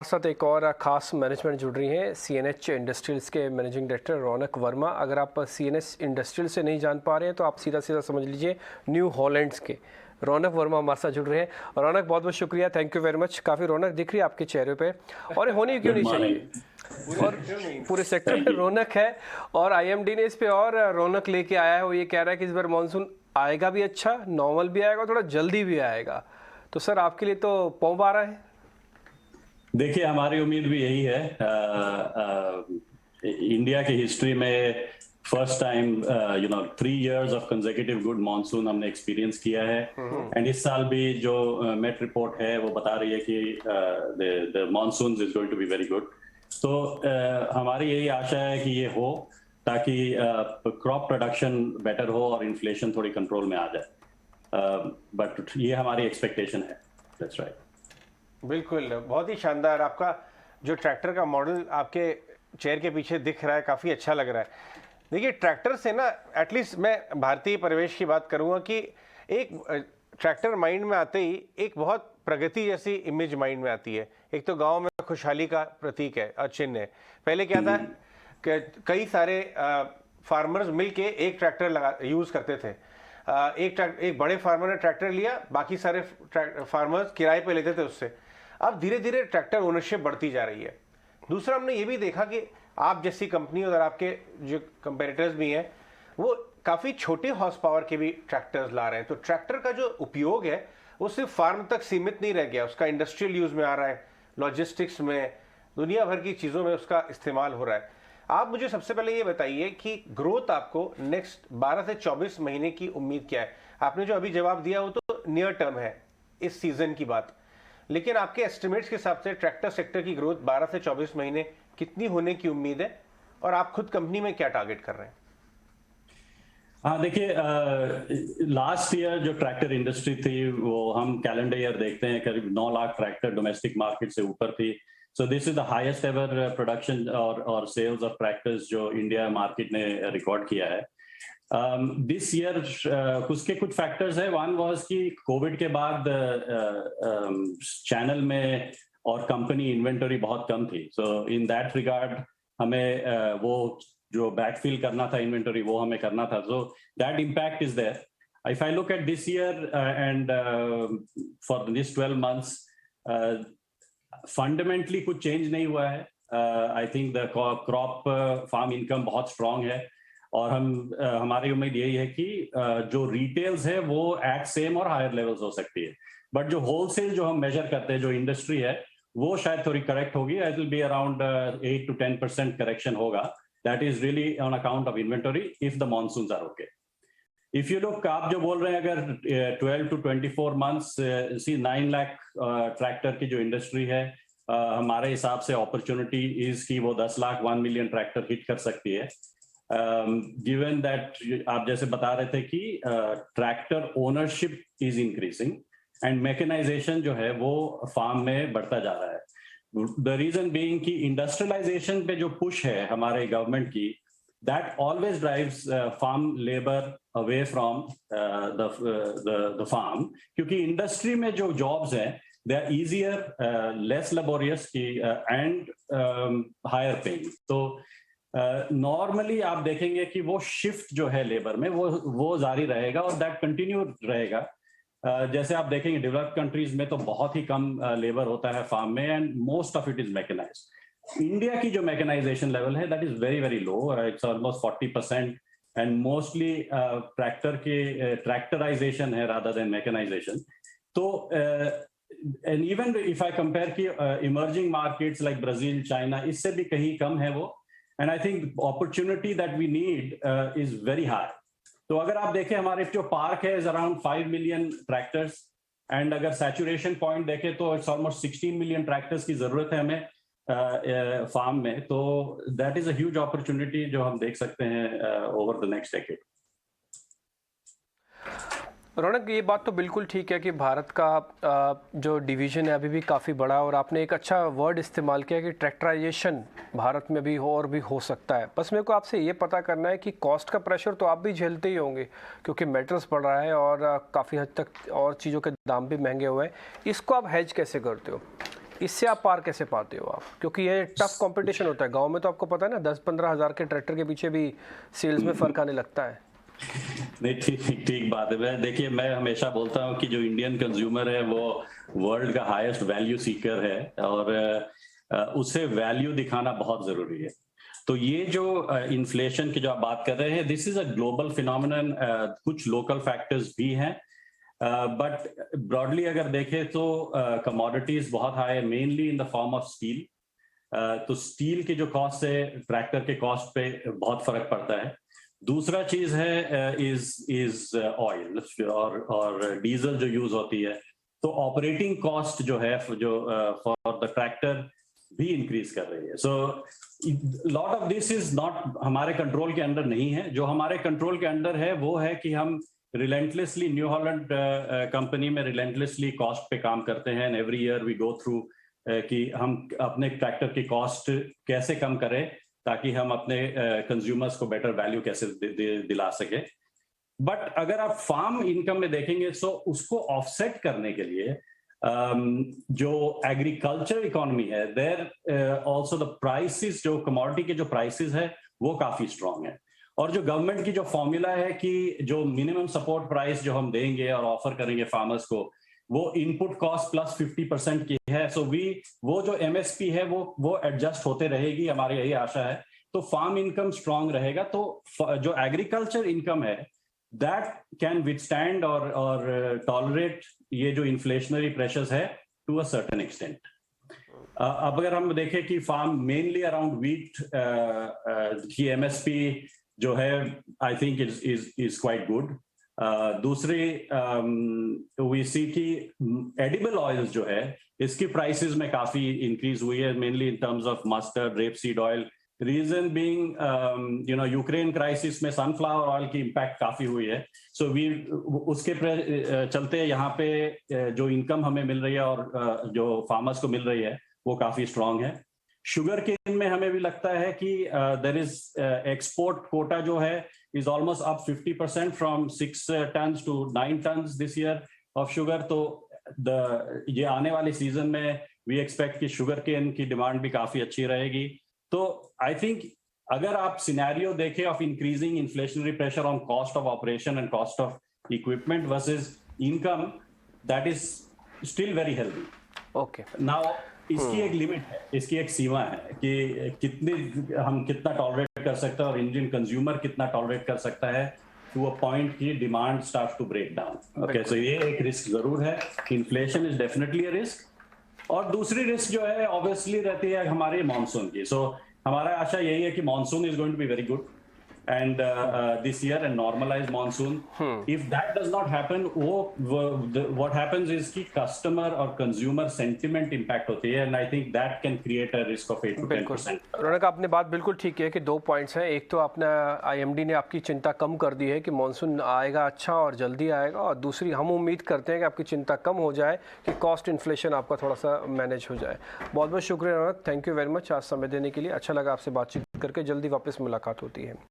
साथ एक और खास मैनेजमेंट जुड़ रही हैं सीएनएच इंडस्ट्रियल्स के मैनेजिंग डायरेक्टर रौनक वर्मा। अगर आप सीएनएच इंडस्ट्रियल से नहीं जान पा रहे हैं तो आप सीधा सीधा समझ लीजिए न्यू हॉलैंड्स के रौनक वर्मा हमारे साथ जुड़ रहे हैं। रौनक, बहुत बहुत शुक्रिया, थैंक यू वेरी मच। काफ़ी रौनक दिख रही है आपके चेहरे पे, और ये होनी क्यों नहीं चाहिए। और पूरे सेक्टर में रौनक है, और आईएमडी ने इस पे और रौनक लेके आया है। वो ये कह रहा है कि इस बार मानसून आएगा भी अच्छा, नॉर्मल भी आएगा, थोड़ा जल्दी भी आएगा। तो सर आपके लिए तो पौ आ रहा है। देखिए, हमारी उम्मीद भी यही है। इंडिया की हिस्ट्री में first time 3 years of consecutive good monsoon हमने एक्सपीरियंस किया है। एंड इस साल भी जो मेट रिपोर्ट है वो बता रही है कि the monsoon is going to be very good. तो हमारी यही आशा है कि ये हो, ताकि क्रॉप प्रोडक्शन बेटर हो और इन्फ्लेशन थोड़ी कंट्रोल में आ जाए। बट ये हमारी एक्सपेक्टेशन है। That's right. बिल्कुल, बहुत ही शानदार। आपका जो ट्रैक्टर का मॉडल आपके चेयर के पीछे दिख रहा है, काफ़ी अच्छा लग रहा है। देखिए, ट्रैक्टर से ना, एटलीस्ट मैं भारतीय परिवेश की बात करूँगा कि एक ट्रैक्टर माइंड में आते ही एक बहुत प्रगति जैसी इमेज माइंड में आती है। एक तो गांव में खुशहाली का प्रतीक है और चिन्ह है। पहले क्या था कि कई सारे फार्मर्स मिलके एक ट्रैक्टर यूज़ करते थे। एक बड़े फार्मर ने ट्रैक्टर लिया, बाकी सारे फार्मर्स किराए पे लेते थे उससे। अब धीरे धीरे ट्रैक्टर ओनरशिप बढ़ती जा रही है। दूसरा, हमने ये भी देखा कि आप जैसी कंपनी और आपके जो कंपेटिटर्स भी हैं, वो काफ़ी छोटे हॉर्स पावर के भी ट्रैक्टर्स ला रहे हैं। तो ट्रैक्टर का जो उपयोग है वो सिर्फ फार्म तक सीमित नहीं रह गया, उसका इंडस्ट्रियल यूज़ में आ रहा है, लॉजिस्टिक्स में, दुनिया भर की चीज़ों में उसका इस्तेमाल हो रहा है। आप मुझे सबसे पहले ये बताइए कि ग्रोथ आपको नेक्स्ट 12 से 24 महीने की उम्मीद क्या है। आपने जो अभी जवाब दिया वो तो नियर टर्म है, इस सीजन की बात, लेकिन आपके एस्टिमेट्स के हिसाब से ट्रैक्टर सेक्टर की ग्रोथ 12 से 24 महीने कितनी होने की उम्मीद है, और आप खुद कंपनी में क्या टारगेट कर रहे हैं? हाँ, देखिए, लास्ट ईयर जो ट्रैक्टर इंडस्ट्री थी वो हम कैलेंडर ईयर देखते हैं, करीब 9 लाख ट्रैक्टर डोमेस्टिक मार्केट से ऊपर थी। So this is the highest ever production और सेल्स ऑफ ट्रैक्टर्स जो इंडिया मार्केट ने रिकॉर्ड किया है। दिस ईयर उसके कुछ फैक्टर्स है। वन वाज कि कोविड के बाद चैनल में और कंपनी इन्वेंटरी बहुत कम थी। सो इन दैट रिगार्ड हमें वो जो बैकफिल करना था इन्वेंटरी, वो हमें करना था। So that impact is there. If I look at this year and for this 12 months, fundamentally कुछ चेंज नहीं हुआ है। I think the crop farm income बहुत स्ट्रांग है, और हमारी उम्मीद यही है कि जो रिटेल्स है वो एट सेम और हायर लेवल्स हो सकती है। बट जो होलसेल जो हम मेजर करते हैं, जो इंडस्ट्री है, वो शायद थोड़ी करेक्ट होगी। It will be around 8 to 10% correction होगा। That is really on account of inventory if the monsoons are okay. If you look, आप जो बोल रहे हैं, अगर 12 to 24 months, 9 लाख ट्रैक्टर की जो इंडस्ट्री है, हमारे हिसाब से अपॉर्चुनिटी इज कि वो 10 लाख 1 मिलियन ट्रैक्टर हिट कर सकती है। गिवन दैट आप जैसे बता रहे थे कि tractor ownership is increasing and mechanisation जो है वो फार्म में बढ़ता जा रहा है। द रीजन बीइंग कि इंडस्ट्रियलाइजेशन पे जो पुश है हमारे गवर्नमेंट की, that always drives farm labor away from the farm, क्योंकि इंडस्ट्री में जो जॉब्स हैं they are easier, less laborious and higher paying। तो नॉर्मली आप देखेंगे कि वो शिफ्ट जो है लेबर में वो जारी रहेगा और दैट कंटिन्यू रहेगा। जैसे आप देखेंगे डेवलप्ड कंट्रीज में तो बहुत ही कम लेबर होता है फार्म में, and most of it is mechanised. India की जो मैकेनाइजेशन लेवल है that is very very low, it's almost 40%, and mostly tractor के ट्रैक्टराइजेशन है रादर देन मैकेनाइजेशन। तो and even if I compare की emerging markets like Brazil, China, इससे भी कहीं कम है वो। And I think opportunity that we need is very high. तो अगर आप देखें, हमारे जो पार्क है is around 5 million tractors, and अगर सैचुरेशन पॉइंट देखें तो इट्स ऑलमोस्ट 16 मिलियन ट्रैक्टर्स की जरूरत है हमें फार्म में। तो that is a huge opportunity जो हम देख सकते हैं ओवर द नेक्स्ट डेकेड। रौनक, ये बात तो बिल्कुल ठीक है कि भारत का जो डिवीज़न है अभी भी काफ़ी बड़ा है, और आपने एक अच्छा वर्ड इस्तेमाल किया कि ट्रैक्टराइजेशन भारत में भी हो और भी हो सकता है। बस मेरे को आपसे ये पता करना है कि कॉस्ट का प्रेशर तो आप भी झेलते ही होंगे, क्योंकि मेटल्स बढ़ रहा है और काफ़ी हद तक और चीज़ों के दाम भी महंगे हुए हैं। इसको आप हेज कैसे करते हो? इससे आप पार कैसे पाते हो आप, क्योंकि ये टफ कंपटीशन होता है गांव में, तो आपको पता है ना 10-15 हज़ार के ट्रैक्टर के पीछे भी सेल्स में फ़र्क आने लगता है। नहीं, ठीक ठीक बात है। मैं हमेशा बोलता हूँ कि जो इंडियन कंज्यूमर है वो वर्ल्ड का हाईएस्ट वैल्यू सीकर है, और उसे वैल्यू दिखाना बहुत जरूरी है। तो ये जो इन्फ्लेशन की जो आप बात कर रहे हैं, this is a global phenomenon, कुछ लोकल फैक्टर्स भी हैं, बट ब्रॉडली अगर देखें तो कमोडिटीज बहुत हाई है, mainly in the form of steel. तो स्टील की जो कॉस्ट है, ट्रैक्टर के कॉस्ट पे बहुत फर्क पड़ता है। दूसरा चीज है इज ऑयल और डीजल जो यूज होती है, तो ऑपरेटिंग कॉस्ट जो है जो फॉर द ट्रैक्टर भी इंक्रीज कर रही है। So lot of this is not हमारे कंट्रोल के अंदर नहीं है। जो हमारे कंट्रोल के अंदर है वो है कि हम रिलेंटलेसली न्यू हॉलैंड कंपनी में रिलेंटलेसली कॉस्ट पे काम करते हैं, and every year we go through कि हम अपने ट्रैक्टर की कॉस्ट कैसे कम करें ताकि हम अपने कंज्यूमर्स को बेटर वैल्यू कैसे दिला सके। बट अगर आप फार्म इनकम में देखेंगे तो उसको ऑफसेट करने के लिए जो एग्रीकल्चर इकोनॉमी है, देयर आल्सो द प्राइसेस, जो कमोडिटी के जो प्राइसेस है वो काफी स्ट्रांग है। और जो गवर्नमेंट की जो फॉर्मूला है कि जो मिनिमम सपोर्ट प्राइस जो हम देंगे और ऑफर करेंगे फार्मर्स को, वो इनपुट कॉस्ट प्लस 50% की है। सो वो जो एमएसपी है वो एडजस्ट होते रहेगी, हमारी यही आशा है। तो फार्म इनकम स्ट्रांग रहेगा, तो जो एग्रीकल्चर इनकम है दैट कैन विथस्टैंड और टॉलरेट ये जो इन्फ्लेशनरी प्रेशर्स है टू अ सर्टेन एक्सटेंट। अब अगर हम देखें कि फार्म मेनली अराउंड वीट की एमएसपी जो है, I think is quite good. दूसरी वी सी की एडिबल ऑयल्स जो है इसकी प्राइसेस में काफी इंक्रीज हुई है, mainly in terms of mustard, rapeseed oil. Reason being Ukraine crisis में सनफ्लावर ऑयल की इम्पैक्ट काफी हुई है। सो उसके चलते यहाँ पे जो इनकम हमें मिल रही है और जो फार्मर्स को मिल रही है वो काफी स्ट्रांग है। शुगर केन में हमें भी लगता है कि देयर इज एक्सपोर्ट कोटा जो है is almost up 50% from 6 tons to 9 tons this year of sugar. तो ये आने वाले सीजन में we expect कि शुगर केन की डिमांड भी काफी अच्छी रहेगी। तो आई थिंक अगर आप सिनेरियो देखें of increasing inflationary pressure on cost of operation and cost of equipment versus income, that is still very healthy. Okay, now इसकी एक लिमिट है, इसकी एक सीमा है कि हम कितना टॉलरेट कर सकते हैं और इंडियन कंज्यूमर कितना टॉलरेट कर सकता है टू अ पॉइंट की demand start to break down. Okay, so ये एक रिस्क जरूर है, inflation is definitely a risk. और दूसरी रिस्क जो है ऑब्वियसली रहती है हमारे मानसून की। सो हमारा आशा यही है कि monsoon is going to be very good and this year, and normalized monsoon. If that does not happen, what happens is कि customer और consumer sentiment impact होती है, and I think that can create a risk of 8 to 10%. रौनक, आपने बात बिल्कुल ठीक है कि 2 पॉइंट्स हैं। एक तो अपना IMD ने आपकी चिंता कम कर दी है कि मानसून आएगा अच्छा और जल्दी आएगा, और दूसरी हम उम्मीद करते हैं कि आपकी चिंता कम हो जाए कि कॉस्ट इन्फ्लेशन आपका थोड़ा सा मैनेज हो जाए। बहुत बहुत शुक्रिया रौनक, थैंक यू वेरी मच आज समय देने के लिए। अच्छा लगा आपसे बातचीत करके, जल्दी वापस मुलाकात होती है।